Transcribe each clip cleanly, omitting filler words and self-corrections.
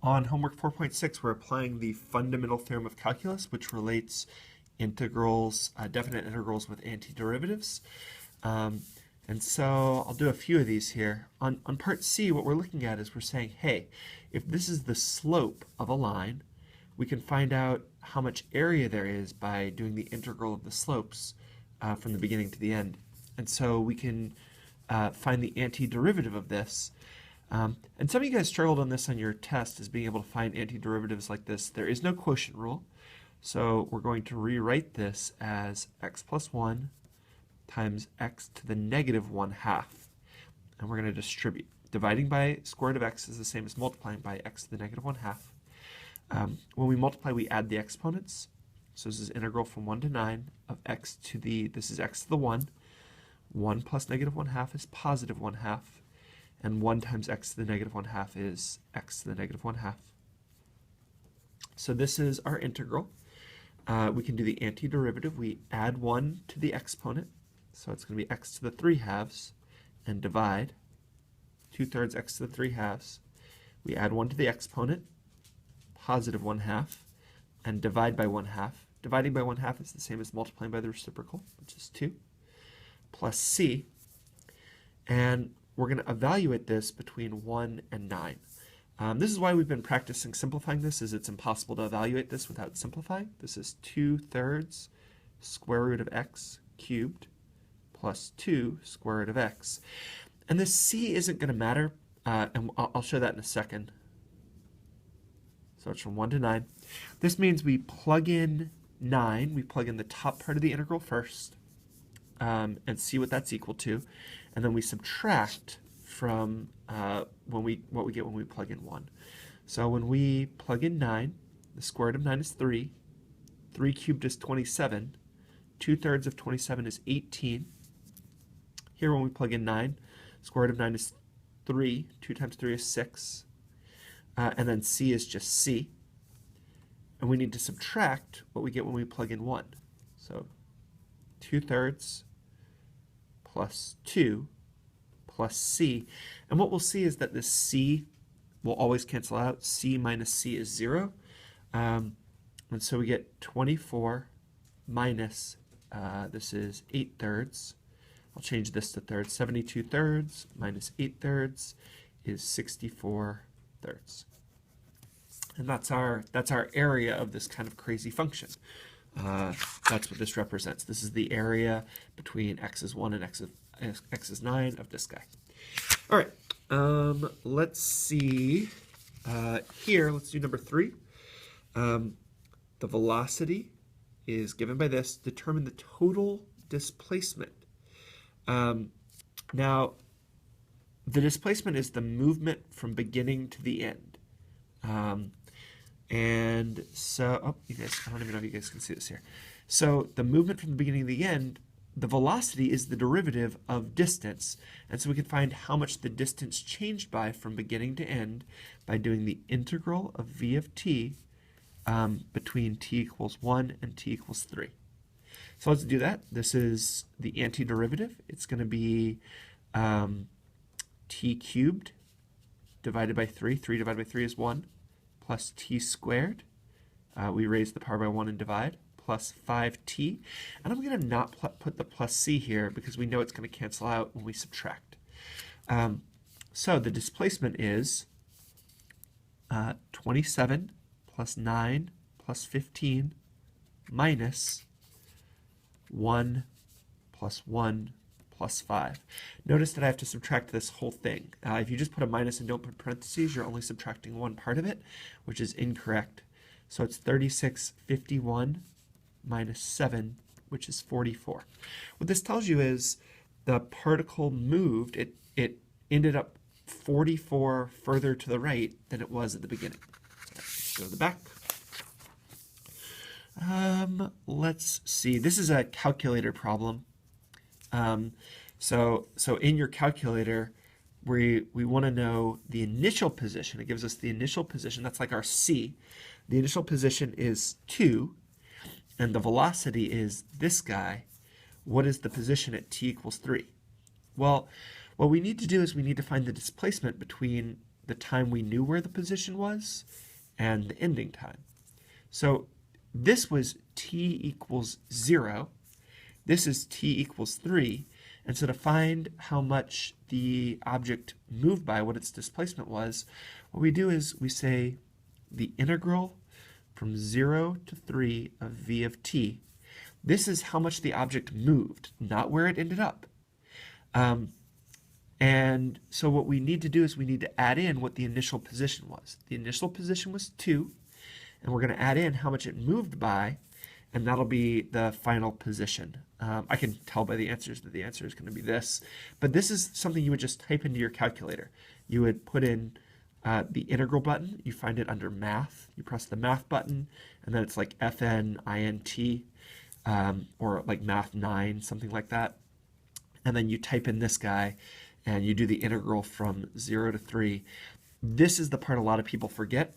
On homework 4.6, we're applying the fundamental theorem of calculus, which relates integrals, definite integrals with antiderivatives. And so I'll do a few of these here. On part C, what we're looking at is we're saying, hey, if this is the slope of a line, we can find out how much area there is by doing the integral of the slopes from the beginning to the end. And so we can find the antiderivative of this. And some of you guys struggled on this on your test, is being able to find antiderivatives like this. There is no quotient rule, so we're going to rewrite this as x plus 1 times x to the negative 1/2. And we're going to distribute. Dividing by square root of x is the same as multiplying by x to the negative 1/2. When we multiply, we add the exponents. So this is integral from 1 to 9 of x to the, this is x to the 1. 1 plus negative 1/2 is positive 1/2. And 1 times x to the negative 1/2 is x to the negative 1/2. So this is our integral. We can do the antiderivative. We add 1 to the exponent. So it's going to be x to the 3/2 and divide 2/3 x to the 3/2. We add 1 to the exponent, positive 1/2, and divide by 1/2. Dividing by 1/2 is the same as multiplying by the reciprocal, which is 2, plus c. And we're going to evaluate this between 1 and 9. This is why we've been practicing simplifying this, is it's impossible to evaluate this without simplifying. This is 2/3 square root of x cubed plus 2 square root of x. And this c isn't going to matter, and I'll show that in a second. So it's from 1 to 9. This means we plug in 9. We plug in the top part of the integral first and see what that's equal to. And then we subtract from what we get when we plug in 1. So when we plug in 9, the square root of 9 is 3. 3 cubed is 27. 2/3 of 27 is 18. Here when we plug in 9, square root of 9 is 3. 2 times 3 is 6. And then c is just c. And we need to subtract what we get when we plug in 1. So 2/3 plus 2 plus c. And what we'll see is that this c will always cancel out. C minus c is 0. And so we get 24 minus, this is 8/3. I'll change this to thirds. 72/3 minus 8/3 is 64/3. And that's our area of this kind of crazy function. That's what this represents. This is the area between x is 1 and x is 9 of this guy. All right, let's see. Here, let's do number 3. The velocity is given by this. Determine the total displacement. Now, the displacement is the movement from beginning to the end. And so, oh, you guys, I don't even know if you guys can see this here. So the movement from the beginning to the end, the velocity is the derivative of distance. And so we can find how much the distance changed by from beginning to end by doing the integral of v of t between t equals 1 and t equals 3. So let's do that. This is the antiderivative. It's going to be t cubed divided by 3. 3 divided by 3 is 1. Plus t squared, we raise the power by 1 and divide, plus 5t. And I'm going to not put the plus c here because we know it's going to cancel out when we subtract. So the displacement is 27 plus 9 plus 15 minus 1 plus 1 plus 5. Notice that I have to subtract this whole thing. If you just put a minus and don't put parentheses, you're only subtracting one part of it, which is incorrect. So it's 3651 minus 7, which is 44. What this tells you is the particle moved, it ended up 44 further to the right than it was at the beginning. Let's go to the back. Let's see. This is a calculator problem. So in your calculator, we want to know the initial position. It gives us the initial position. That's like our c. The initial position is 2, and the velocity is this guy. What is the position at t equals 3? Well, what we need to do is we need to find the displacement between the time we knew where the position was and the ending time. So this was t equals 0. This is t equals 3. And so to find how much the object moved by, what its displacement was, what we do is we say the integral from 0 to 3 of v of t. This is how much the object moved, not where it ended up. And so what we need to do is we need to add in what the initial position was. The initial position was 2, and we're going to add in how much it moved by, and that'll be the final position. I can tell by the answers that the answer is going to be this, but this is something you would just type into your calculator. You would put in the integral button, you find it under math, you press the math button, and then it's like FNINT, or like math 9, something like that. And then you type in this guy, and you do the integral from 0 to 3. This is the part a lot of people forget.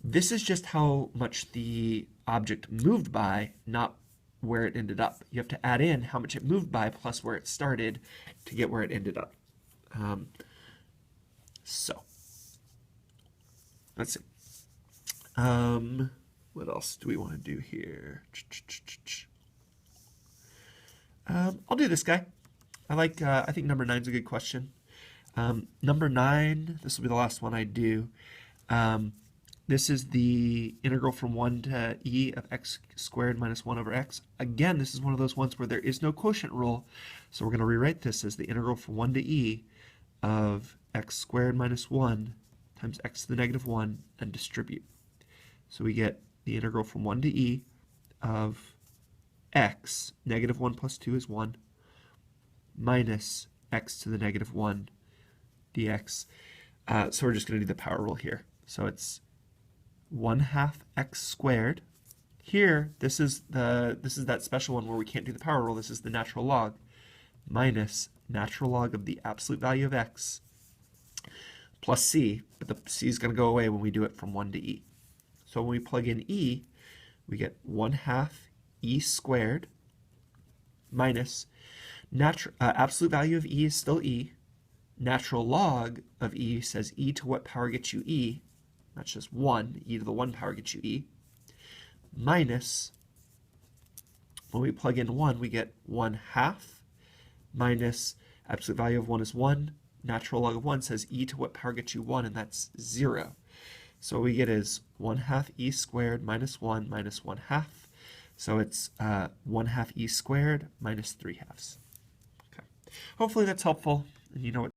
This is just how much the object moved by, not where it ended up. You have to add in how much it moved by plus where it started to get where it ended up. So, let's see. What else do we want to do here? I'll do this guy. I think number 9 is a good question. Number 9, this will be the last one I do. This is the integral from 1 to e of x squared minus 1 over x. Again, this is one of those ones where there is no quotient rule, so we're going to rewrite this as the integral from 1 to e of x squared minus 1 times x to the negative 1 and distribute. So we get the integral from 1 to e of x, negative 1 plus 2 is 1, minus x to the negative 1 dx. So we're just going to do the power rule here. So it's 1/2 x squared. Here, this is that special one where we can't do the power rule. This is the natural log, minus natural log of the absolute value of x plus c, but the c is going to go away when we do it from 1 to e. So when we plug in e, we get 1/2 e squared minus absolute value of e is still e. Natural log of e says e to what power gets you e. That's just 1. E to the 1 power gets you e. Minus, when we plug in 1, we get 1/2 minus absolute value of 1 is 1. Natural log of 1 says e to what power gets you 1, and that's 0. So what we get is 1/2 e squared minus 1 minus 1/2. So it's 1/2 e squared minus 3/2. Okay. Hopefully that's helpful. You know what